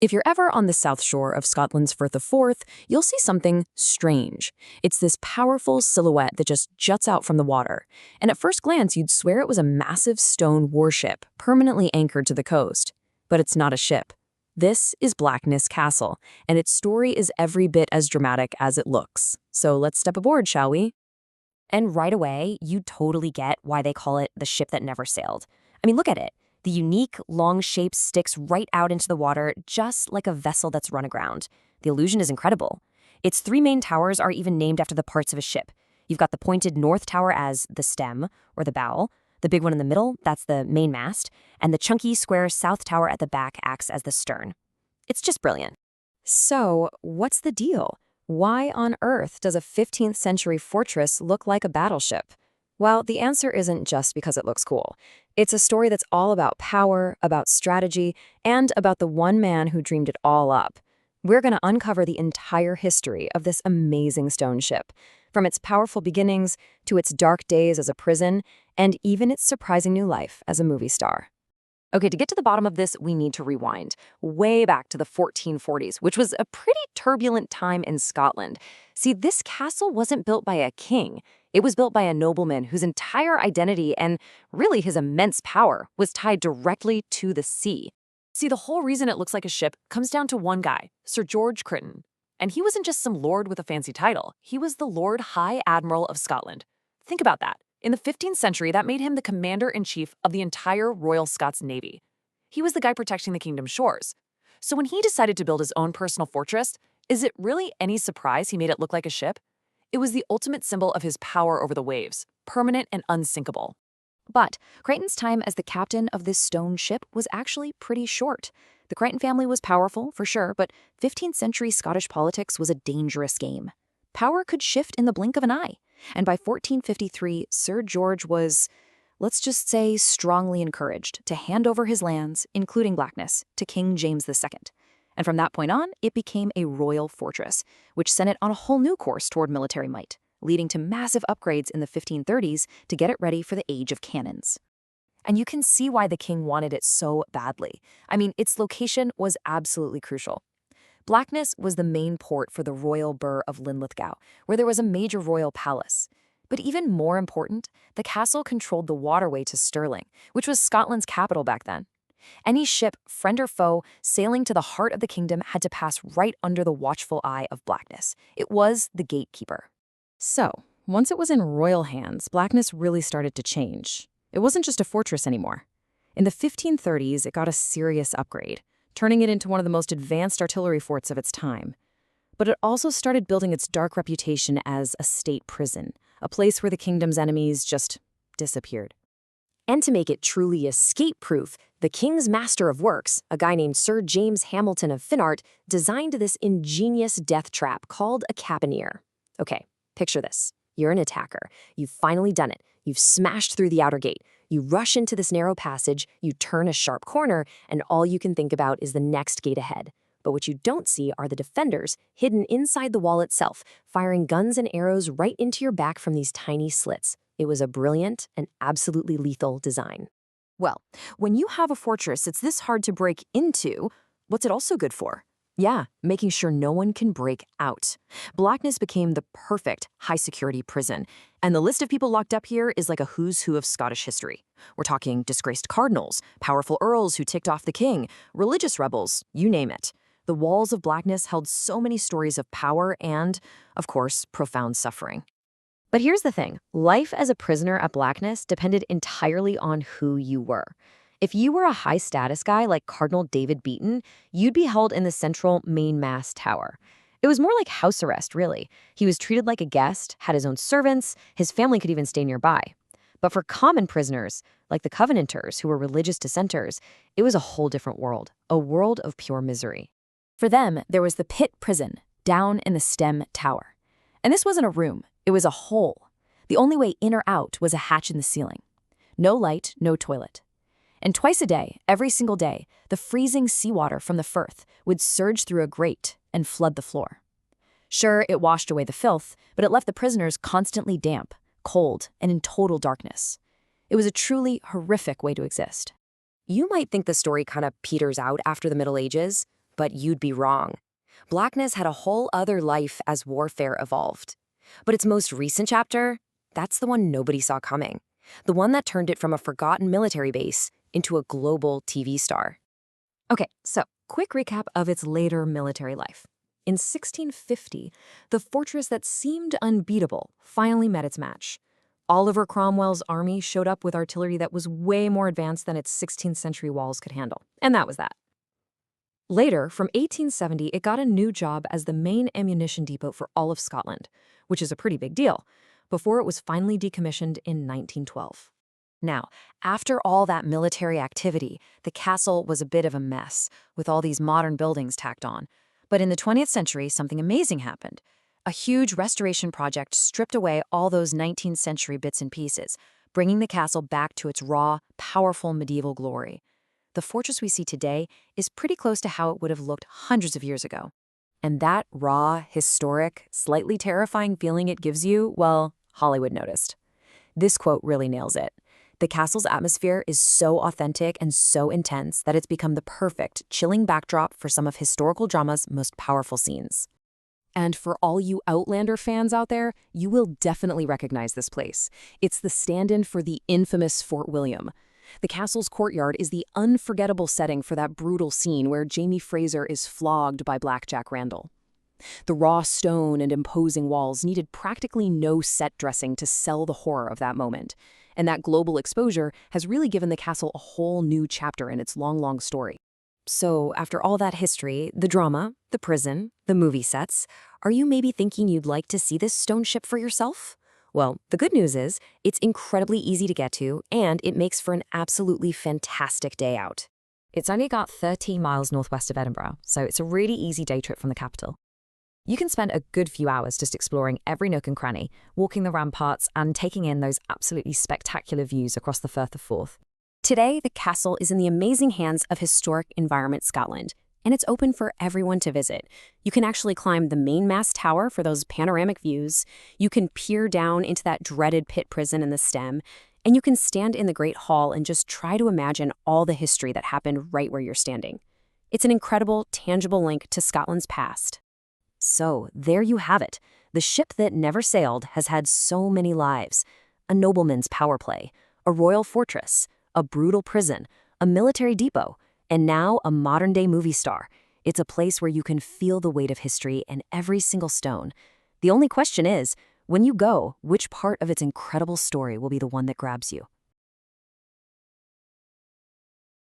If you're ever on the south shore of Scotland's Firth of Forth, you'll see something strange. It's this powerful silhouette that just juts out from the water. And at first glance, you'd swear it was a massive stone warship, permanently anchored to the coast. But it's not a ship. This is Blackness Castle, and its story is every bit as dramatic as it looks. So let's step aboard, shall we? And right away, you totally get why they call it the ship that never sailed. I mean, look at it. The unique, long shape sticks right out into the water, just like a vessel that's run aground. The illusion is incredible. Its three main towers are even named after the parts of a ship. You've got the pointed north tower as the stem, or the bow. The big one in the middle, that's the main mast. And the chunky, square south tower at the back acts as the stern. It's just brilliant. So, what's the deal? Why on earth does a 15th century fortress look like a battleship? Well, the answer isn't just because it looks cool. It's a story that's all about power, about strategy, and about the one man who dreamed it all up. We're going to uncover the entire history of this amazing stone ship, from its powerful beginnings to its dark days as a prison, and even its surprising new life as a movie star. Okay, to get to the bottom of this, we need to rewind way back to the 1440s, which was a pretty turbulent time in Scotland. See, this castle wasn't built by a king. It was built by a nobleman whose entire identity and really his immense power was tied directly to the sea. See, the whole reason it looks like a ship comes down to one guy, Sir George Crichton. And he wasn't just some lord with a fancy title. He was the Lord High Admiral of Scotland. Think about that. In the 15th century, that made him the commander-in-chief of the entire Royal Scots Navy. He was the guy protecting the kingdom's shores. So when he decided to build his own personal fortress, is it really any surprise he made it look like a ship? It was the ultimate symbol of his power over the waves, permanent and unsinkable. But Crichton's time as the captain of this stone ship was actually pretty short. The Crichton family was powerful, for sure, but 15th century Scottish politics was a dangerous game. Power could shift in the blink of an eye. And by 1453, Sir George was, let's just say, strongly encouraged to hand over his lands, including Blackness, to King James II. And from that point on, it became a royal fortress, which sent it on a whole new course toward military might, leading to massive upgrades in the 1530s to get it ready for the age of cannons. And you can see why the king wanted it so badly. I mean, its location was absolutely crucial. Blackness was the main port for the royal burgh of Linlithgow, where there was a major royal palace. But even more important, the castle controlled the waterway to Stirling, which was Scotland's capital back then. Any ship, friend or foe, sailing to the heart of the kingdom had to pass right under the watchful eye of Blackness. It was the gatekeeper. So, once it was in royal hands, Blackness really started to change. It wasn't just a fortress anymore. In the 1530s, it got a serious upgrade, turning it into one of the most advanced artillery forts of its time. But it also started building its dark reputation as a state prison, a place where the kingdom's enemies just disappeared. And to make it truly escape-proof, the king's master of works, a guy named Sir James Hamilton of Finnart, designed this ingenious death trap called a caponnier. Okay, picture this. You're an attacker. You've finally done it. You've smashed through the outer gate. You rush into this narrow passage, you turn a sharp corner, and all you can think about is the next gate ahead. But what you don't see are the defenders hidden inside the wall itself, firing guns and arrows right into your back from these tiny slits. It was a brilliant and absolutely lethal design. Well, when you have a fortress that's this hard to break into, what's it also good for? Yeah, making sure no one can break out. Blackness became the perfect high-security prison, and the list of people locked up here is like a who's who of Scottish history. We're talking disgraced cardinals, powerful earls who ticked off the king, religious rebels, you name it. The walls of Blackness held so many stories of power and, of course, profound suffering. But here's the thing. Life as a prisoner at Blackness depended entirely on who you were. If you were a high-status guy like Cardinal David Beaton, you'd be held in the central main mast tower. It was more like house arrest, really. He was treated like a guest, had his own servants, his family could even stay nearby. But for common prisoners, like the Covenanters, who were religious dissenters, it was a whole different world, a world of pure misery. For them, there was the pit prison, down in the stem tower. And this wasn't a room, it was a hole. The only way in or out was a hatch in the ceiling. No light, no toilet. And twice a day, every single day, the freezing seawater from the Firth would surge through a grate and flood the floor. Sure, it washed away the filth, but it left the prisoners constantly damp, cold, and in total darkness. It was a truly horrific way to exist. You might think the story kind of peters out after the Middle Ages, But you'd be wrong. Blackness had a whole other life as warfare evolved. But its most recent chapter, that's the one nobody saw coming. The one that turned it from a forgotten military base into a global TV star. Okay, so quick recap of its later military life. In 1650, the fortress that seemed unbeatable finally met its match. Oliver Cromwell's army showed up with artillery that was way more advanced than its 16th century walls could handle. And that was that. Later, from 1870, it got a new job as the main ammunition depot for all of Scotland, which is a pretty big deal, before it was finally decommissioned in 1912. Now, after all that military activity, the castle was a bit of a mess, with all these modern buildings tacked on. But in the 20th century, something amazing happened. A huge restoration project stripped away all those 19th century bits and pieces, bringing the castle back to its raw, powerful medieval glory. The fortress we see today is pretty close to how it would have looked hundreds of years ago. And that raw, historic, slightly terrifying feeling it gives you, well, Hollywood noticed. This quote really nails it. The castle's atmosphere is so authentic and so intense that it's become the perfect, chilling backdrop for some of historical drama's most powerful scenes. And for all you Outlander fans out there, you will definitely recognize this place. It's the stand-in for the infamous Fort William. The castle's courtyard is the unforgettable setting for that brutal scene where Jamie Fraser is flogged by Blackjack Randall. The raw stone and imposing walls needed practically no set dressing to sell the horror of that moment. And that global exposure has really given the castle a whole new chapter in its long story. So, after all that history, the drama, the prison, the movie sets, are you maybe thinking you'd like to see this stone ship for yourself? Well, the good news is, it's incredibly easy to get to, and it makes for an absolutely fantastic day out. It's only got 13 miles northwest of Edinburgh, so it's a really easy day trip from the capital. You can spend a good few hours just exploring every nook and cranny, walking the ramparts, and taking in those absolutely spectacular views across the Firth of Forth. Today, the castle is in the amazing hands of Historic Environment Scotland, and it's open for everyone to visit. You can actually climb the main mast tower for those panoramic views, you can peer down into that dreaded pit prison in the stem, and you can stand in the Great Hall and just try to imagine all the history that happened right where you're standing. It's an incredible, tangible link to Scotland's past. So, there you have it. The ship that never sailed has had so many lives. A nobleman's power play, a royal fortress, a brutal prison, a military depot, and now a modern-day movie star. It's a place where you can feel the weight of history in every single stone. The only question is, when you go, which part of its incredible story will be the one that grabs you?